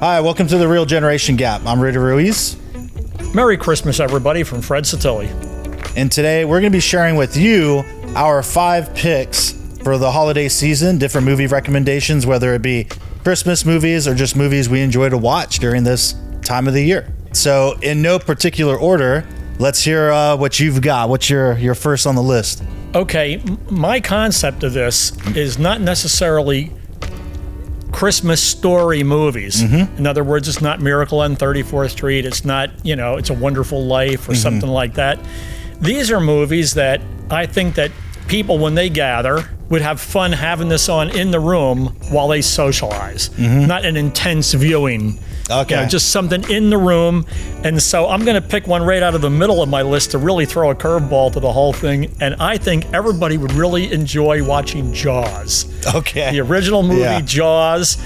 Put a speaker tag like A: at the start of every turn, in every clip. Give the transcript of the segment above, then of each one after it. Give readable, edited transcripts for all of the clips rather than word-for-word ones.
A: Hi, welcome to The Real Generation Gap. I'm Rudy Ruiz.
B: Merry Christmas, everybody, from Fred Satilli.
A: And today we're going to be sharing with you our 5 picks for the holiday season, different movie recommendations, whether it be Christmas movies or just movies we enjoy to watch during this time of the year. So in no particular order, let's hear what you've got. What's your first on the list?
B: Okay, my concept of this is not necessarily Christmas story movies. In other words, it's not Miracle on 34th Street. It's not, It's a Wonderful Life or something like that. These are movies that I think that people, when they gather, would have fun having this on in the room while they socialize. Not an intense viewing.
A: Okay.
B: Just something in the room. And so I'm going to pick one right out of the middle of my list to really throw a curveball to the whole thing. And I think everybody would really enjoy watching Jaws.
A: Okay.
B: The original movie, Jaws.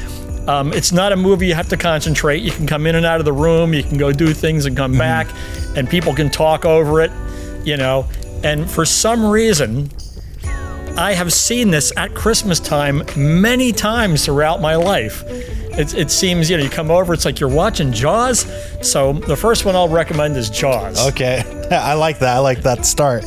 B: It's not a movie you have to concentrate. You can come in and out of the room. You can go do things and come back. And people can talk over it, And for some reason, I have seen this at Christmas time many times throughout my life. It seems, you come over, it's like you're watching Jaws. So the first one I'll recommend is Jaws.
A: Okay. I like that. I like that start.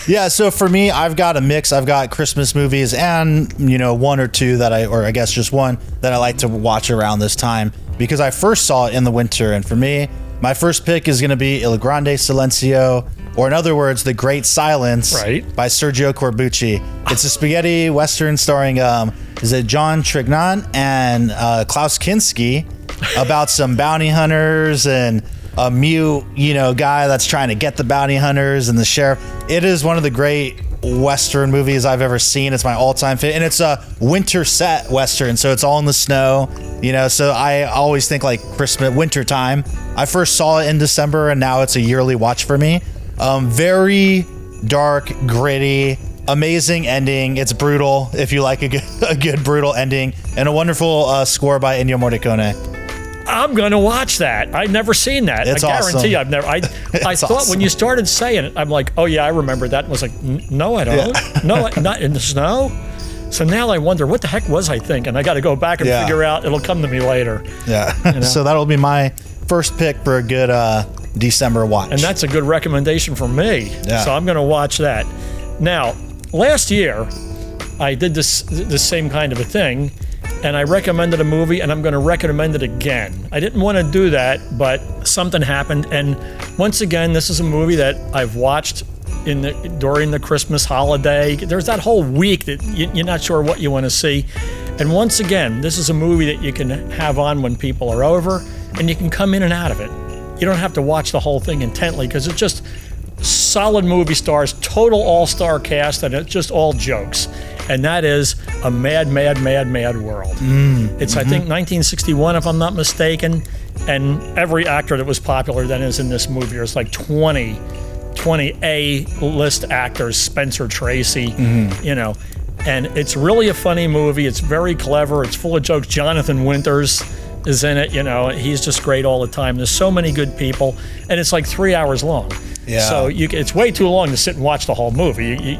A: Yeah. So for me, I've got a mix. I've got Christmas movies and, one or two or I guess just one that I like to watch around this time because I first saw it in the winter. And for me, my first pick is going to be Il Grande Silenzio, or in other words, The Great Silence by Sergio Corbucci. It's a spaghetti western starring, John Trignan and Klaus Kinski about some bounty hunters and a mute, guy that's trying to get the bounty hunters and the sheriff. It is one of the great western movies I've ever seen. It's my all-time favorite, and it's a winter set western, so it's all in the snow. So I always think like Christmas, winter time. I first saw it in December, and now it's a yearly watch for me. Very dark, gritty, amazing ending. It's brutal if you like a good brutal ending, and a wonderful score by Ennio Morricone.
B: I'm gonna watch that. I've never seen that.
A: It's
B: I guarantee
A: awesome.
B: I've never. I thought
A: awesome.
B: When you started saying it, I'm like, oh yeah, I remember that. And was like, no, I don't. No, not in the snow. So now I wonder what the heck was I thinking? I got to go back and figure out. It'll come to me later.
A: Yeah. So that'll be my first pick for a good December watch.
B: And that's a good recommendation for me.
A: Yeah.
B: So I'm going to watch that. Now, last year, I did this same kind of a thing, and I recommended a movie, and I'm going to recommend it again. I didn't want to do that, but something happened, and once again, this is a movie that I've watched during the Christmas holiday. There's that whole week that you're not sure what you want to see. And once again, this is a movie that you can have on when people are over, and you can come in and out of it. You don't have to watch the whole thing intently because it's just solid movie stars, total all-star cast, and it's just all jokes. And that is A Mad, Mad, Mad, Mad World. It's, I think, 1961, if I'm not mistaken, and every actor that was popular then is in this movie. There's like 20 A-list actors, Spencer Tracy, and it's really a funny movie. It's very clever. It's full of jokes. Jonathan Winters is in it, he's just great all the time. There's so many good people, and it's like 3 hours long.
A: Yeah.
B: So it's way too long to sit and watch the whole movie.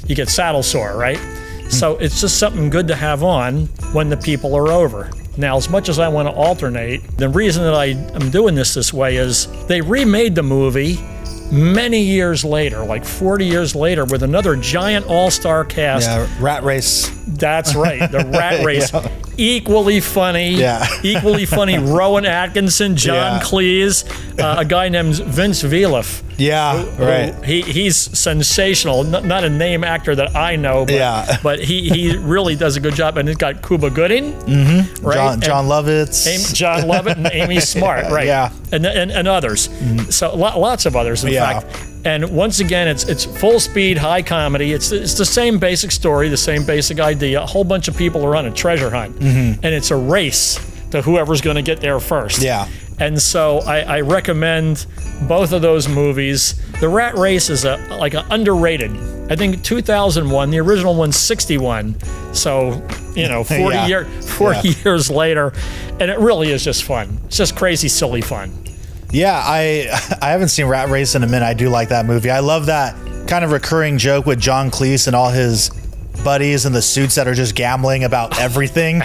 B: You get saddle sore, right? So it's just something good to have on when the people are over. Now, as much as I want to alternate, the reason that I am doing this way is they remade the movie many years later, like 40 years later, with another giant all-star cast.
A: Yeah, Rat Race.
B: That's right, the Rat Race.
A: Yeah.
B: Equally funny. Rowan Atkinson, John Cleese, a guy named Vince Villaf.
A: Yeah, right.
B: He's sensational. Not a name actor that I know, but he really does a good job. And it's got Cuba Gooding, right?
A: John Lovitz.
B: John Lovett and Amy Smart, right?
A: Yeah.
B: And others. So lots of others, in fact. And once again, it's full speed, high comedy. It's the same basic story, the same basic idea. A whole bunch of people are on a treasure hunt, and it's a race to whoever's going to get there first.
A: Yeah.
B: And so I recommend both of those movies. The Rat Race is like an underrated. I think 2001. The original one's 61. So 40 years later, and it really is just fun. It's just crazy, silly fun.
A: Yeah, I haven't seen Rat Race in a minute. I do like that movie. I love that kind of recurring joke with John Cleese and all his buddies in the suits that are just gambling about everything.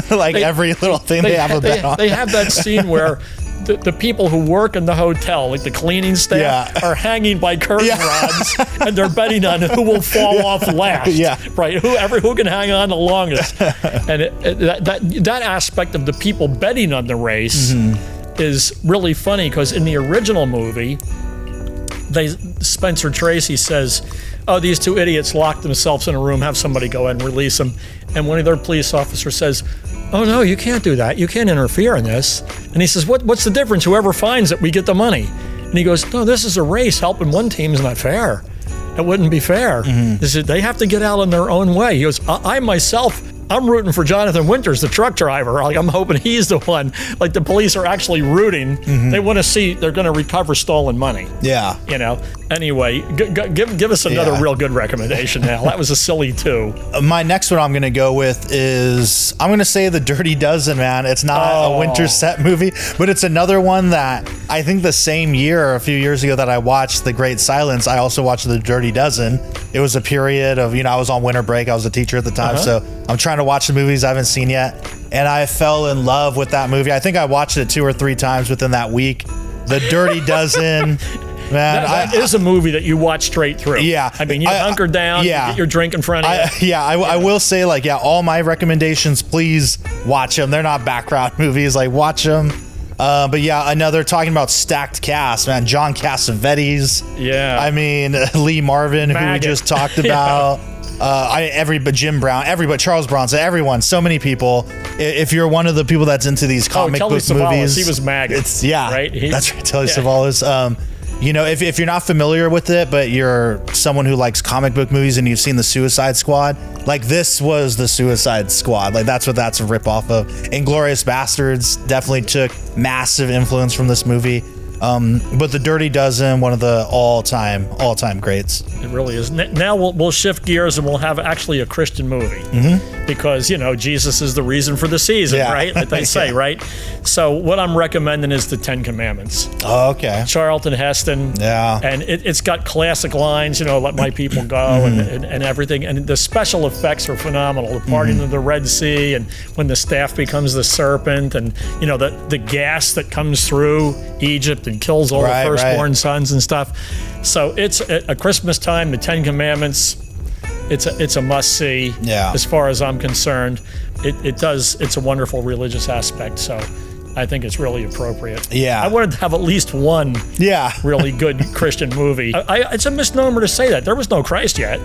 A: Like every little thing they have a bet on.
B: They have that scene where the people who work in the hotel, like the cleaning staff, are hanging by curtain rods, and they're betting on who will fall off last. Right? Who can hang on the longest. And that aspect of the people betting on the race is really funny, because in the original movie, Spencer Tracy says, "Oh, these two idiots locked themselves in a room. Have somebody go and release them." And one of their police officers says, "Oh no, you can't do that. You can't interfere in this." And he says, "What's the difference? Whoever finds it, we get the money." And he goes, "No, this is a race. Helping one team is not fair. It wouldn't be fair. They have to get out in their own way." He goes, I myself, I'm rooting for Jonathan Winters, the truck driver. Like, I'm hoping he's the one. Like, the police are actually rooting. They want to see they're going to recover stolen money.
A: Yeah.
B: You know. Anyway, give us another real good recommendation now. That was a silly two.
A: My next one I'm going to go with is, I'm going to say The Dirty Dozen, man. It's not a winter set movie, but it's another one that I think the same year, a few years ago, that I watched The Great Silence, I also watched The Dirty Dozen. It was a period of, I was on winter break. I was a teacher at the time, so I'm trying to watch the movies I haven't seen yet. And I fell in love with that movie. I think I watched it 2 or 3 times within that week. The Dirty Dozen. Man,
B: that is a movie that you watch straight through. Yeah. I mean, you hunker down, you get your drink in front of you.
A: I will say, all my recommendations, please watch them. They're not background movies. Like, watch them. But another, talking about stacked cast, man. John Cassavetes.
B: Yeah.
A: I mean, Lee Marvin, who we just talked about. Jim Brown, everybody, Charles Bronson, everyone, so many people. If you're one of the people that's into these comic book movies,
B: he was Maggot.
A: Right? That's right, Telly Savalas. If you're not familiar with it, but you're someone who likes comic book movies and you've seen the Suicide Squad, like, this was the Suicide Squad. Like, that's what that's a ripoff of. Inglourious Bastards definitely took massive influence from this movie. But The Dirty Dozen, one of the all-time greats.
B: It really is. Now we'll shift gears and we'll have actually a Christian movie, because Jesus is the reason for the season, right? Like they say, right? So what I'm recommending is the 10 Commandments.
A: Oh, okay.
B: Charlton Heston.
A: Yeah.
B: And it's got classic lines, let my people go and everything. And the special effects are phenomenal. The parting of the Red Sea, and when the staff becomes the serpent, and the gas that comes through Egypt and kills all the firstborn sons and stuff. So it's a Christmas time, the 10 Commandments. It's a must see. Yeah. As far as I'm concerned, it's a wonderful religious aspect. So I think it's really appropriate. Yeah. I wanted to have at least one really good Christian movie. It's a misnomer to say that. There was no Christ yet.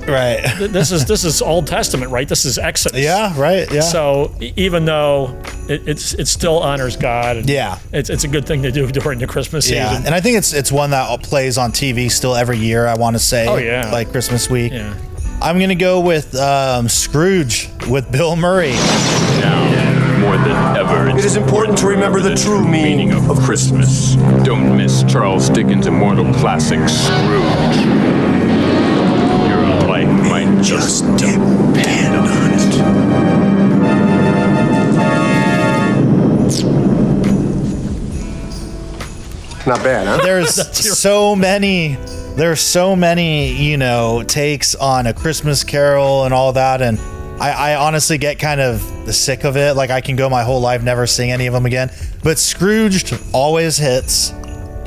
B: Right. This is Old Testament, right? This is Exodus.
A: Yeah, right. Yeah.
B: So even though it still honors God, and it's a good thing to do during the Christmas season.
A: Yeah, and I think it's one that plays on TV still every year, I want to say.
B: Oh, yeah.
A: Like Christmas week. Yeah. I'm going to go with Scrooge with Bill Murray.
C: Now, more than ever, it is important to remember the true meaning of Christmas. Don't miss Charles Dickens' immortal classic, Scrooge. Your life might just depend on it.
D: Not bad, huh?
A: There's so many, takes on A Christmas Carol and all that, and I honestly get kind of sick of it. Like, I can go my whole life never seeing any of them again. But Scrooged always hits,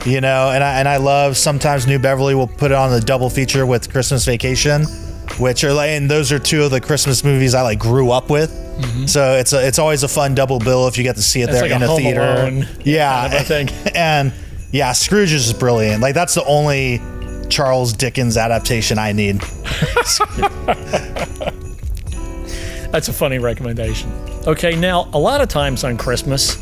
A: and I love, sometimes New Beverly will put it on the double feature with Christmas Vacation, which are and those are two of the Christmas movies I grew up with. Mm-hmm. So it's always a fun double bill if you get to see it there in a theater.
B: Alone, I think.
A: And yeah, Scrooge is just brilliant. Like, that's the only Charles Dickens adaptation I need.
B: That's a funny recommendation. Okay, now a lot of times on Christmas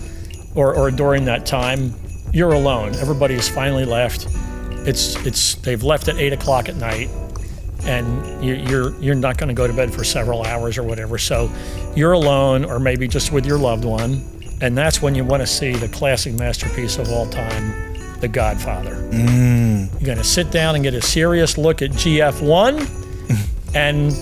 B: or during that time, you're alone. Everybody has finally left. They've left at 8:00 at night, and you're not going to go to bed for several hours or whatever. So you're alone, or maybe just with your loved one, and that's when you want to see the classic masterpiece of all time, The Godfather. You're going to sit down and get a serious look at GF1, and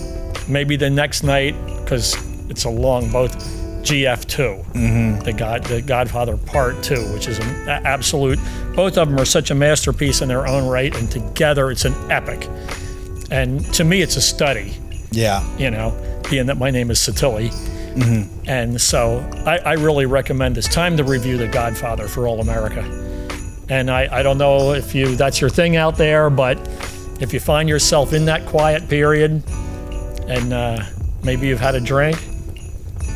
B: maybe the next night, because it's a long both, GF2, The Godfather Part 2, which is an absolute, both of them are such a masterpiece in their own right, and together it's an epic. And to me, it's a study
A: Yeah.
B: Being that my name is Satilli. And so I really recommend it's time to review The Godfather for all America. And I don't know if that's your thing out there, but if you find yourself in that quiet period and maybe you've had a drink,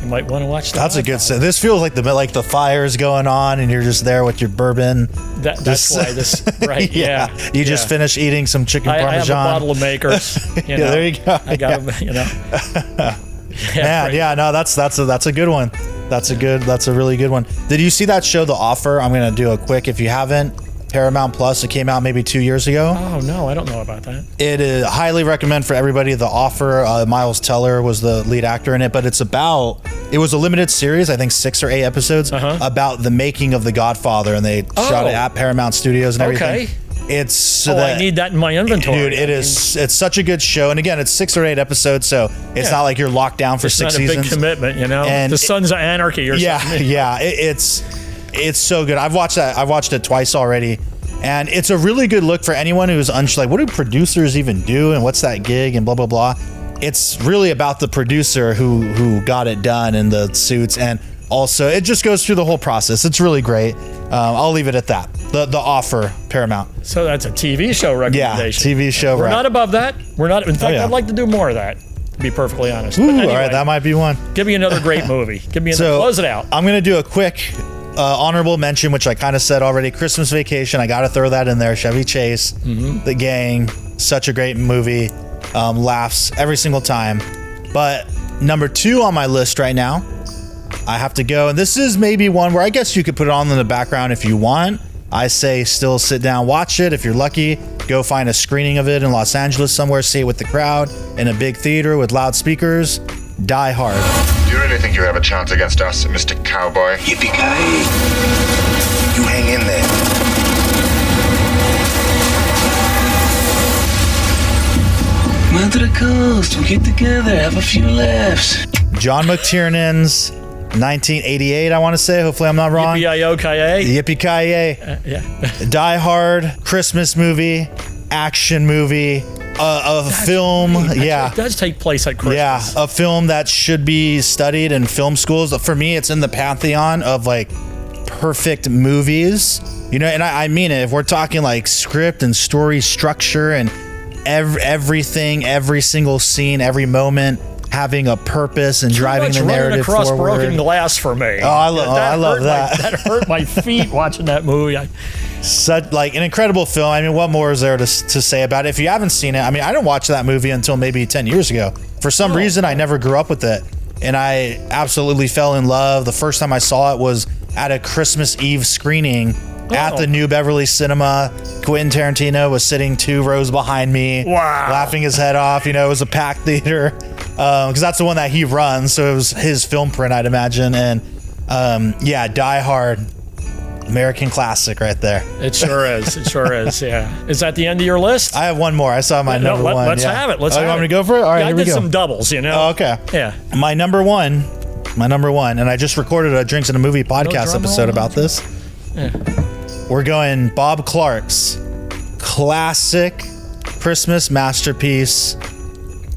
B: you might want to watch that.
A: That's a good set. This feels like the fire's going on and you're just there with your bourbon.
B: That's why this, right? Yeah.
A: You just finished eating some chicken parmesan.
B: I have a bottle of Makers.
A: There you go.
B: I got them,
A: No, that's a good one. That's a really good one. Did you see that show, The Offer? I'm going to do a quick, if you haven't. Paramount Plus. It came out maybe 2 years ago.
B: Oh, no, I don't know about that.
A: It is highly recommend for everybody. The Offer, Miles Teller was the lead actor in it, but it was a limited series, I think 6 or 8 episodes, about the making of The Godfather, and they shot it at Paramount Studios and everything. It's
B: I need that in my inventory.
A: Dude, it's such a good show, and again, it's 6 or 8 episodes, so it's not like you're locked down for 6 seasons.
B: It's not a big commitment, And the Sons of Anarchy or something.
A: Yeah, it's so good. I've watched it twice already, and it's a really good look for anyone who's unsure, like, what do producers even do, and what's that gig, and blah blah blah. It's really about the producer who got it done in the suits, and also it just goes through the whole process. It's really great. I'll leave it at that. The Offer, Paramount.
B: So that's a TV show recommendation.
A: Yeah, TV show.
B: We're not above that. We're not. In fact, I'd like to do more of that, to be perfectly honest.
A: Ooh, anyway, all right, that might be one.
B: Give me another great movie. Close it out.
A: I'm going to do a quick honorable mention, which I kind of said already. Christmas Vacation. I got to throw that in there. Chevy Chase, The Gang. Such a great movie. Laughs every single time. But number 2 on my list right now, I have to go, and this is maybe one where I guess you could put it on in the background if you want. I say still sit down, watch it. If you're lucky, go find a screening of it in Los Angeles somewhere, see it with the crowd in a big theater with loudspeakers. Die Hard.
D: Do you really think you have a chance against us, Mr. Cowboy?
E: Yippee-ki-yay. You hang in there. Come on to the coast, we'll get together, have a few laughs.
A: John McTiernan's 1988, I want to say. Hopefully I'm not wrong.
B: Yippee-ki-yay.
A: Yippee-ki-yay.
B: Yeah.
A: Die Hard, Christmas movie, action movie, a film. Yeah.
B: It does take place at Christmas.
A: Yeah, a film that should be studied in film schools. For me, it's in the pantheon of like perfect movies. And I mean it. If we're talking like script and story structure and everything, every single scene, every moment having a purpose and driving the narrative
B: across
A: forward.
B: Broken glass for me.
A: Oh, I love that.
B: That hurt my feet watching that movie.
A: Such like an incredible film. I mean, what more is there to say about it? If you haven't seen it, I mean, I didn't watch that movie until maybe 10 years ago. For some reason, I never grew up with it, and I absolutely fell in love. The first time I saw it was at a Christmas Eve screening at the New Beverly Cinema. Quentin Tarantino was sitting 2 rows behind me, laughing his head off. It was a packed theater because that's the one that he runs, so it was his film print, I'd imagine. And Die Hard, American classic right there.
B: It sure is. It sure is. Yeah. Is that the end of your list?
A: I have one more. I saw my number one.
B: Let's have it.
A: You want me to go for it? All right, here we go.
B: I did some doubles.
A: Oh, okay.
B: Yeah.
A: My number one, and I just recorded a Drinks in a Movie podcast episode about this.
B: Yeah.
A: We're going Bob Clark's classic Christmas masterpiece,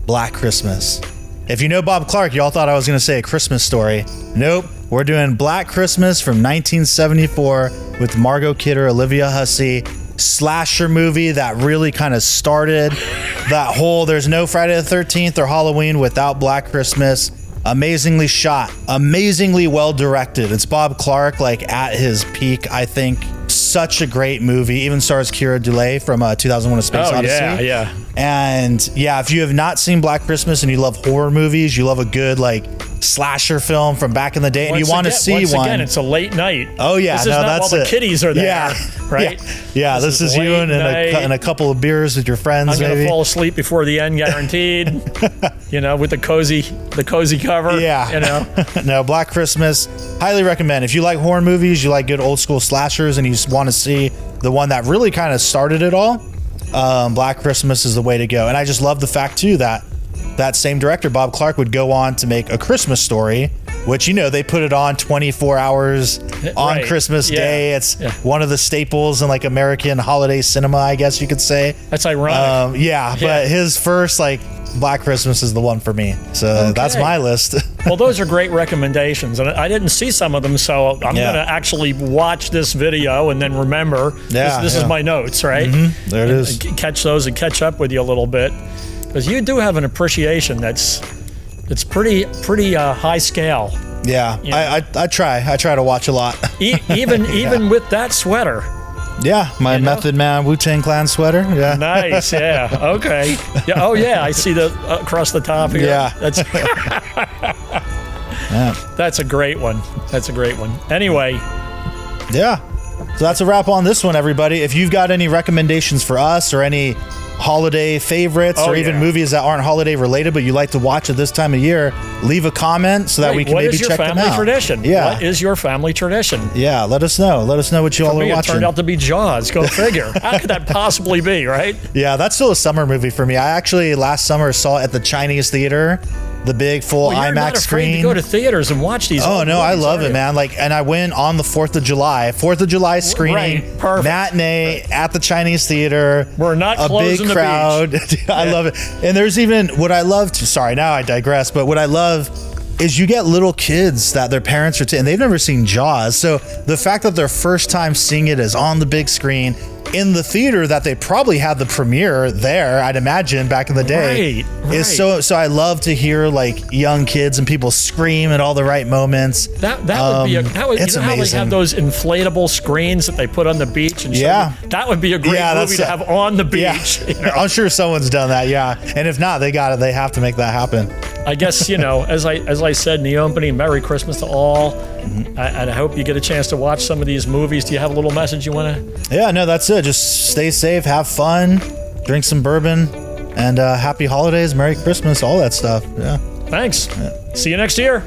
A: Black Christmas. If you know Bob Clark, y'all thought I was going to say A Christmas Story. Nope. We're doing Black Christmas from 1974 with Margot Kidder, Olivia Hussey. Slasher movie that really kind of started that whole there's no Friday the 13th or Halloween without Black Christmas. Amazingly shot, amazingly well directed. It's Bob Clark like at his peak, I think. Such a great movie. Even stars Keira Dullea from 2001: A Space Odyssey.
B: Yeah.
A: And if you have not seen Black Christmas and you love horror movies, you love a good like slasher film from back in the day, and you want to see
B: once
A: one.
B: Again, it's a late night.
A: Oh yeah,
B: this is not
A: that's
B: while the kiddies are there, right?
A: Yeah, this is you and a couple of beers with your friends.
B: I'm gonna fall asleep before the end, guaranteed. With the cozy cover.
A: Yeah. No, Black Christmas, highly recommend. If you like horror movies, you like good old school slashers, and you want to see the one that really kind of started it all, Black Christmas is the way to go. And I just love the fact too that same director, Bob Clark, would go on to make A Christmas Story, which, they put it on 24 hours on Christmas Day. It's one of the staples in like American holiday cinema, I guess you could say.
B: That's ironic.
A: But his first like Black Christmas is the one for me. So that's my list.
B: Well, those are great recommendations. And I didn't see some of them, so I'm going to actually watch this video and then remember this is my notes, right?
A: Mm-hmm. There it is.
B: Catch those and catch up with you a little bit. Because you do have an appreciation it's pretty high scale.
A: Yeah, I try to watch a lot.
B: even with that sweater.
A: Yeah, my Method Man Wu-Tang Clan sweater. Yeah,
B: nice. Yeah, okay. Yeah. Oh yeah, I see the across the top here.
A: Yeah,
B: that's a great one. That's a great one. Anyway.
A: Yeah. So that's a wrap on this one, everybody. If you've got any recommendations for us or any holiday favorites or even movies that aren't holiday related but you like to watch at this time of year, leave a comment so that we can maybe check them out.
B: What is your family tradition?
A: Yeah.
B: What is your family tradition?
A: Yeah, let us know. Let us know what you all are watching.
B: It turned out to be Jaws. Go figure. How could that possibly be, right?
A: Yeah, that's still a summer movie for me. I actually last summer saw it at the Chinese theater. The big full IMAX
B: you're not
A: screen.
B: Afraid to go to theaters and watch these.
A: Oh no, I love it, man! And I went on the 4th of July screening, matinee at the Chinese theater.
B: We're not
A: a
B: closing
A: big crowd.
B: The beach.
A: I love it. And there's even what I love. Sorry, now I digress. But what I love is you get little kids that their parents are and they've never seen Jaws. So the fact that their first time seeing it is on the big screen in the theater that they probably had the premiere there, I'd imagine back in the day, is so I love to hear like young kids and people scream at all the right moments.
B: That would be it's amazing. How they have those inflatable screens that they put on the beach and that would be a great movie to have on the beach.
A: Yeah. I'm sure someone's done that, and if not, they have to make that happen.
B: I guess, as I said in the opening, Merry Christmas to all. And I hope you get a chance to watch some of these movies. Do you have a little message you want to?
A: Yeah, no, that's it. Just stay safe, have fun, drink some bourbon, and happy holidays, Merry Christmas, all that stuff. Yeah.
B: Thanks. See you next year.